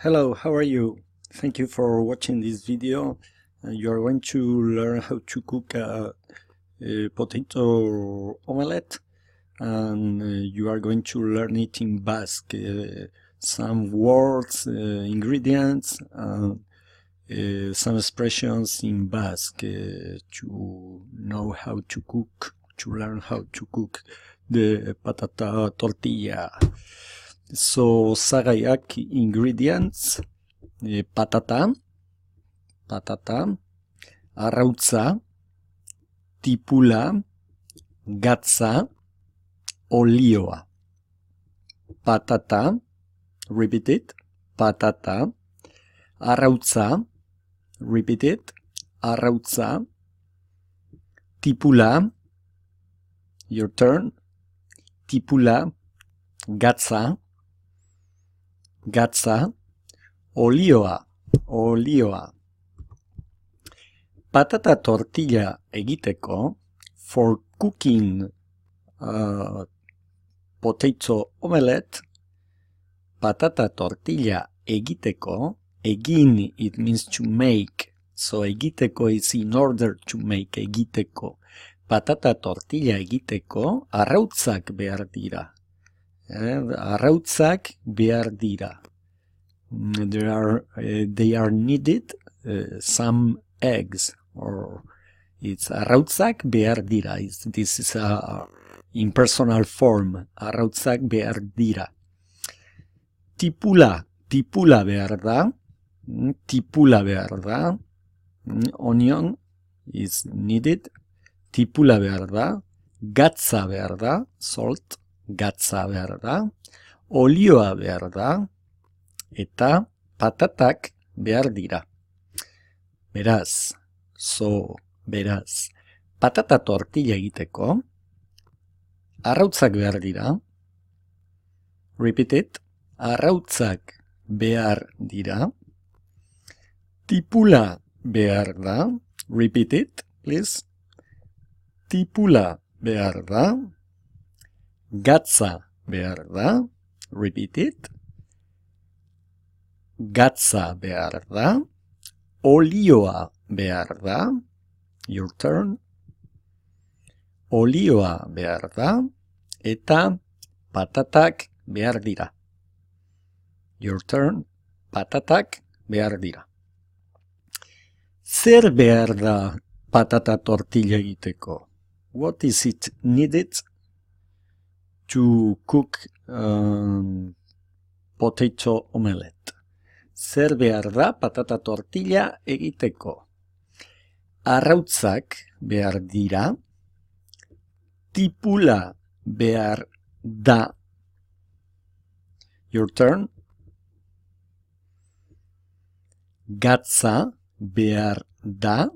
Hello, how are you? Thank you for watching this video. You are going to learn how to cook a potato omelette, and you are going to learn it in Basque. Some words, ingredients, some expressions in Basque to know how to cook, to learn how to cook the patata tortilla. So, zagaiak ingredients, patata, arrautza, tipula, gatza, olioa. Patata, repeat it, patata, arrautza, repeat it, arrautza, tipula, your turn, tipula, gatza, olioa. Patata tortilla egiteko, for cooking potato omelette, patata tortilla egiteko, egin it means to make, so egiteko is in order to make, egiteko. Patata tortilla egiteko, arrautzak behar dira. Arrautzak behar dira. They are needed some eggs, or it's arrautzak behar dira. This is a impersonal form. Arrautzak behar dira. Tipula behar da. Tipula behar da. Onion is needed. Tipula behar da. Gatza behar da. Salt. Gatza behar da, olioa behar da, eta patatak behar dira. Beraz, patata tortilla egiteko, arrautzak behar dira, repeat it, arrautzak behar dira, tipula behar da, repeat it, please, tipula behar da, gatza behar da, repeat it, gatza behar da, olioa behar da, your turn, olioa behar da, eta patatak behar dira. Your turn, patatak behar dira. Zer behar da patata tortilla egiteko? What is it needed to cook potato omelette? Zer behar da patata tortilla egiteko? Arrautzak behar dira, tipula behar da. Your turn. Gatza behar da.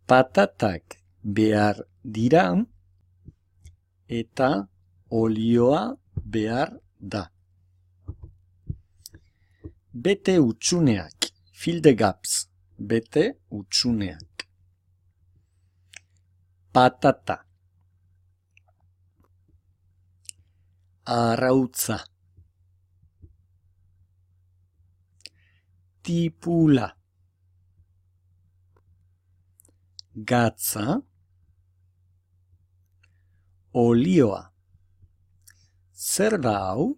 Patatak behar dira. Eta olioa behar da. Bete utsuneak, fill the gaps. Bete utsuneak. Patata. Arrautza. Tipula. Gatza. Olioa. Zer da hau?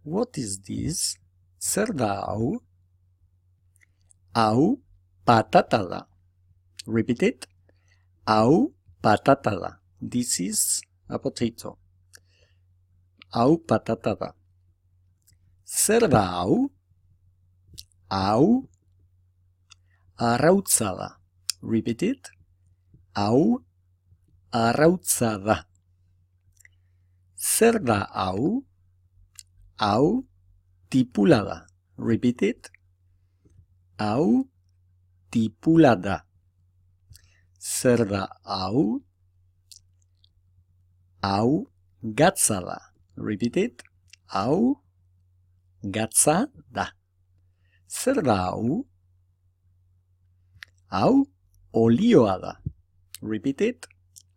What is this? Zer da hau? Hau patata da. Repeat it. Hau patata da. This is a potato. Hau patata da. Zer da hau? Hau arrautza da. Repeat it. Hau arrautza da. Zer da hau? Hau tipula da. Repeat it. Hau tipula da. Zer da hau? Hau gatza da. Repeat it. Hau gatza da. Zer da hau? Hau olioa da. Repeat it.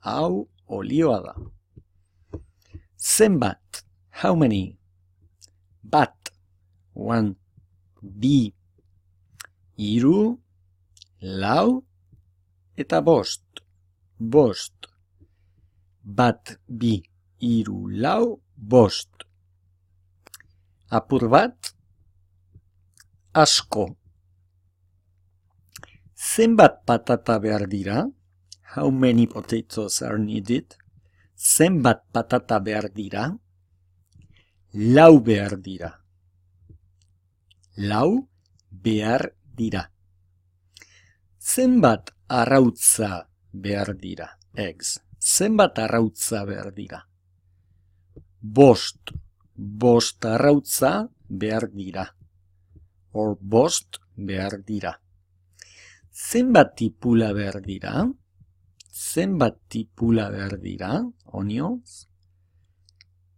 Hau olioa da. Zenbat, how many? Bat, 1, bi, hiru, lau, eta bost. Bost. Bat, bi, hiru, lau, bost. Apur bat, asko. Zenbat patata behar dira? How many potatoes are needed? Zenbat patata behar dira? Lau behar dira. Lau behar dira. Zenbat arrautza behar dira? Eggs. Zenbat arrautza behar dira? Bost. Bost arrautza behar dira. Or bost behar dira. Zenbat tipula behar dira? Zenbat tipula behar dira? Onions?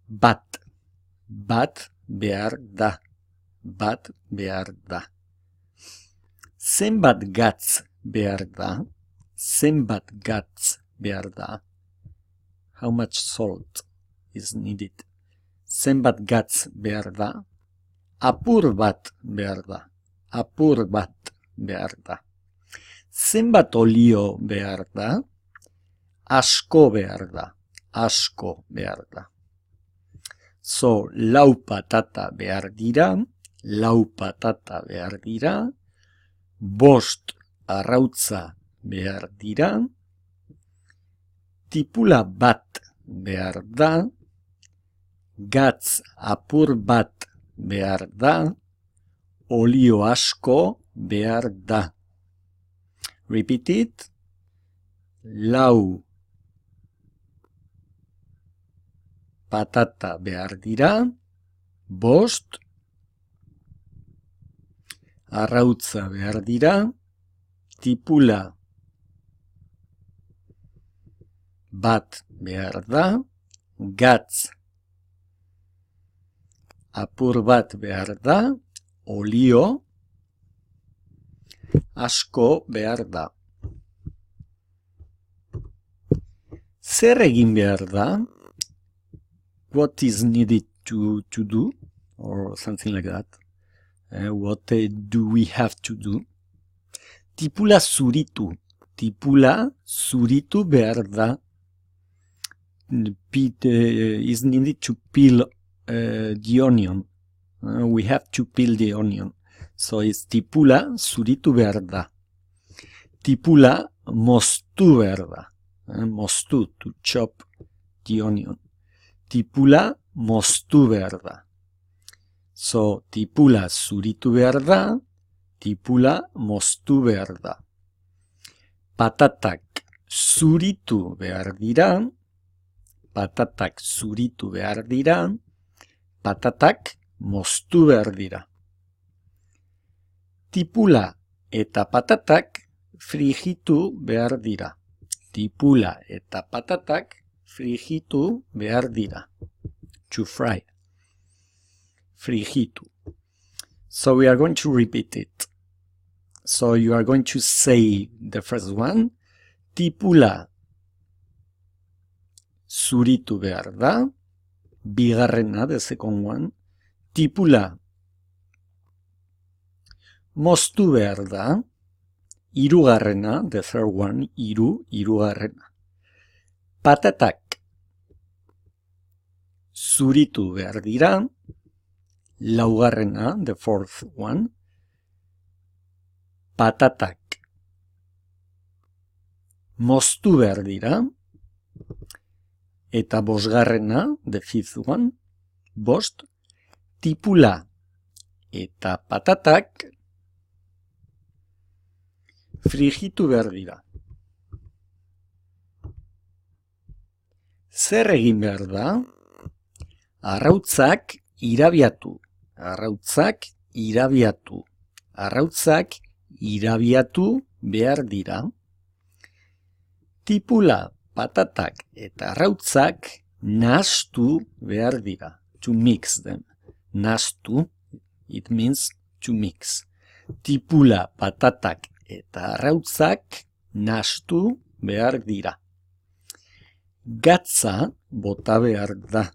Bat. Bat behar da. Bat behar da. Zenbat gatz behar da? Zenbat gatz behar da? How much salt is needed? Zenbat gatz behar da? Apur bat behar da. Apur bat behar da. Zenbat olio behar da? Asko behar da. Asko behar da. So, lau patata behar dira. Lau patata behar dira. Bost arrautza behar dira. Tipula bat behar da. Gatz apur bat behar da. Olio asko behar da. Repeat it. Lau patata behar dira. Bost arrautza behar dira. Tipula bat behar da. Gatz apur bat behar da. Olio asko behar da. Zer egin behar da? What is needed to do? Or something like that. What do we have to do? Tipula zuritu. Tipula zuritu behar da. Is needed to peel the onion. We have to peel the onion. So it's tipula zuritu behar da. Tipula moztu behar da. Moztu, to chop the onion. Tipula moztu behar da. So, tipula zuritu behar da. Tipula moztu behar da. Patatak zuritu behar dira. Patatak zuritu behar dira. Patatak moztu behar dira. Tipula eta patatak frijitu behar dira. Tipula eta patatak frijitu behar dira. To fry. Frijitu. So we are going to repeat it. So you are going to say the first one. Tipula zuritu behar da. Bigarrena, the second one. Tipula moztu behar da. Hirugarrena, the third one. Hirugarrena. Patatak zuritu behar dira. Laugarrena, the fourth one. Patatak moztu behar dira. Eta bosgarrena, the fifth one. Bost. Tipula eta patatak frijitu behar dira. Zer egin behar da? Arrautzak irabiatu. Arrautzak irabiatu. Arrautzak irabiatu behar dira. Tipula, patatak eta arrautzak nahastu behar dira. To mix them. Nahastu, it means to mix. Tipula, patatak eta arrautzak nahastu behar dira. Gatza bota behar da.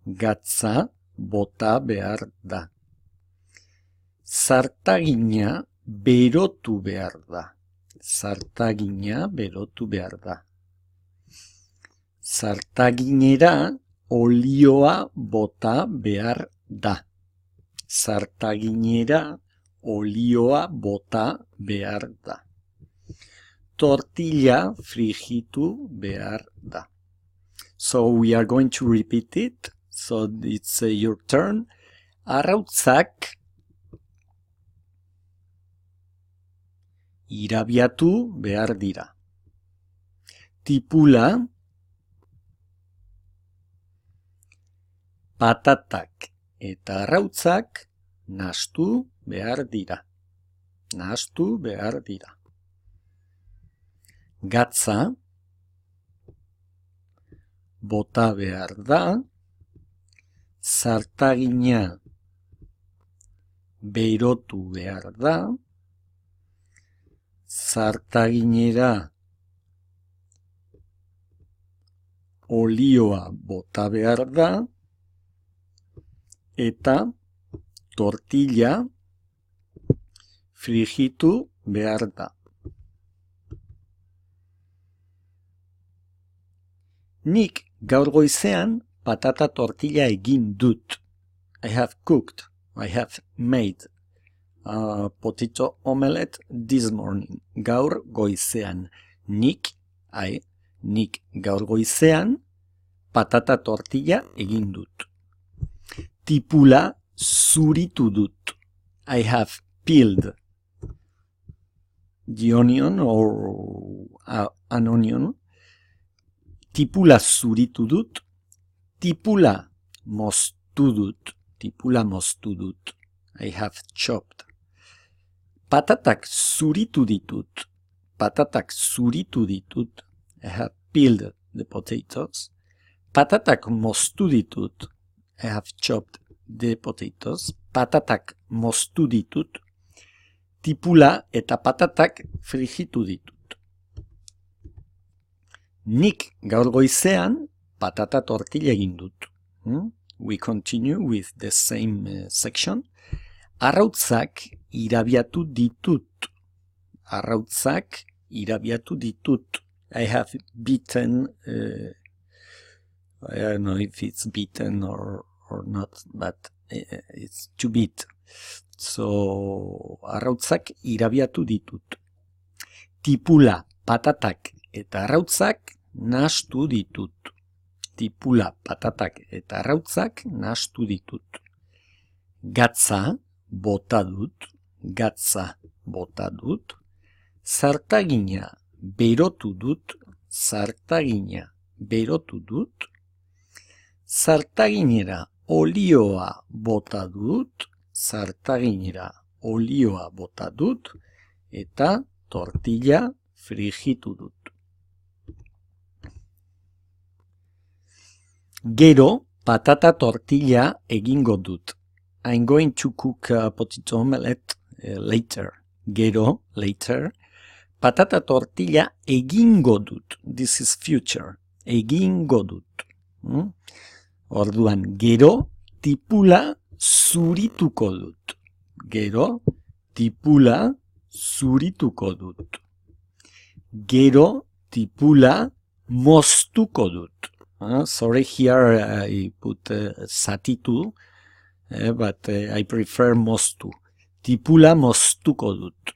Gatza bota behar da. Zartagina berotu behar da. Zartagina berotu behar da. Zartaginera olioa bota behar da. Zartaginera olioa bota behar da. Tortilla frijitu behar da. So we are going to repeat it. So it's your turn. Arrautzak irabiatu behar dira. Tipula patatak eta arrautzak nahastu behar dira. Nahastu behar dira. Gatza bota behar da. Zartagina berotu behar da. Zartaginera olioa bota behar da. Eta tortilla frijitu behar da. Nik gaur goizean patata tortilla egin dut. I have cooked, I have made a potato omelette this morning. Gaur goizean. Nik gaur goizean patata tortilla egin dut. Tipula zuritu dut. I have peeled the onion or an onion. Tipula zuritu dut. Tipula moztu dut. Tipula moztu dut. I have chopped. Patatak zuritu ditut. Patatak zuritu ditut. I have peeled the potatoes. Patatak moztu ditut. I have chopped the potatoes. Patatak moztu ditut. Tipula eta patatak frijitu ditut. Nik gaur goizean patata tortilla egin dut. We continue with the same section. Arrautzak irabiatu ditut. Arrautzak irabiatu ditut. I have beaten, I don't know if it's beaten or not, but it's to beat. So, arrautzak irabiatu ditut. Tipula, patatak eta arrautzak nahastu ditut. Tipula, patatak eta arrautzak nahastu ditut. Gatza bota dut. Gatza bota dut. Zartagina berotu dut. Zartagina berotu dut. Zartaginera olioa bota dut. Zartaginera olioa bota dut. Eta tortilla frijitu dut. Gero patata tortilla egingo dut. I'm going to cook a potato omelette later. Gero, later. Patata tortilla egingo dut. This is future. Egingo dut. Orduan, gero tipula zurituko dut. Gero tipula zurituko dut. Gero tipula moztuko dut. Sorry, here I put zatitu, but I prefer moztu. Tipula moztuko dut.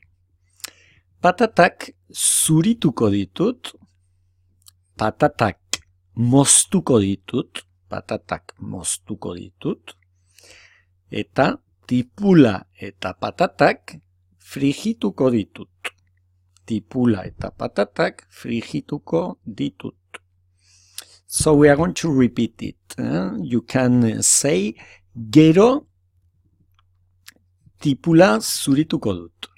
Patatak zurituko ditut. Patatak moztuko ditut. Patatak moztuko ditut. Eta tipula eta patatak frigituko ditut. Tipula eta patatak frigituko ditut. So we are going to repeat it. You can say, gero tipula zurituko dut.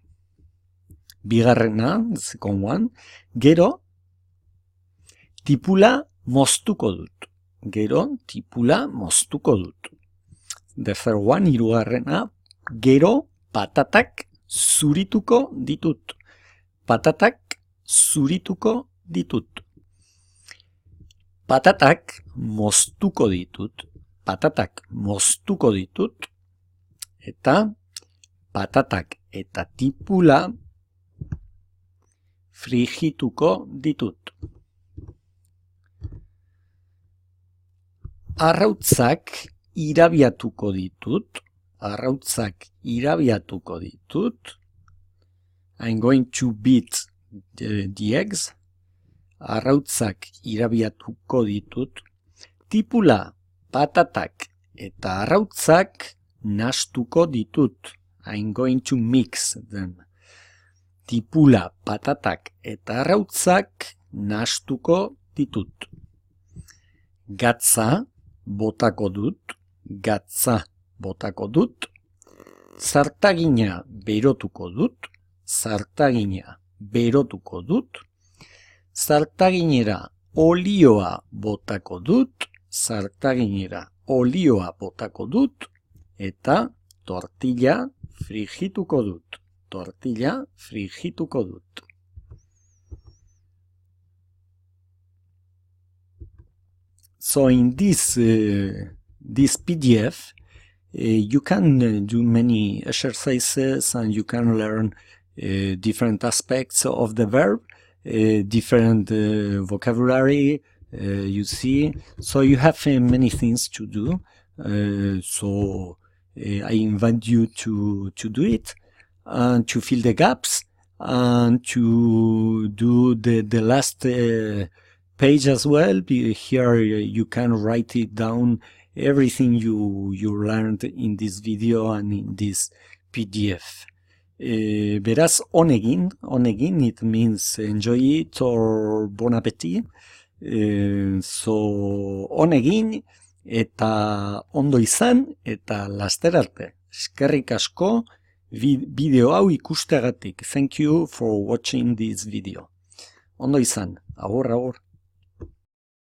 Bigarrena, the second one. Gero tipula moztuko dut. Gero tipula moztuko dut. The third one, hirugarrena. Gero patatak zurituko ditut. Patatak zurituko ditut. Patatak moztuko ditut. patatak moztuko ditut, eta patatak eta tipula frigituko ditut. Arrautzak irabiatuko ditut. I'm going to beat the eggs. Arrautzak irabiatuko ditut. Tipula, patatak eta arrautzak nahastuko ditut. I'm going to mix them. Tipula, patatak eta arrautzak nahastuko ditut. Gatza botako dut. Zartagina berotuko dut. Zartaginera olioa botako dut. Eta tortilla frigituko dut. So in this PDF, you can do many exercises and you can learn different aspects of the verb, different vocabulary, you see. So you have many things to do. So I invite you to do it and to fill the gaps and to do the last page as well. Here you can write it down, everything you learned in this video and in this PDF. Beraz, on egin, it means enjoy it or bon appetit. So, on egin, eta ondo izan, eta laster arte. Eskerrik asko bideo hau ikusteagatik. Thank you for watching this video. Ondo izan, agur.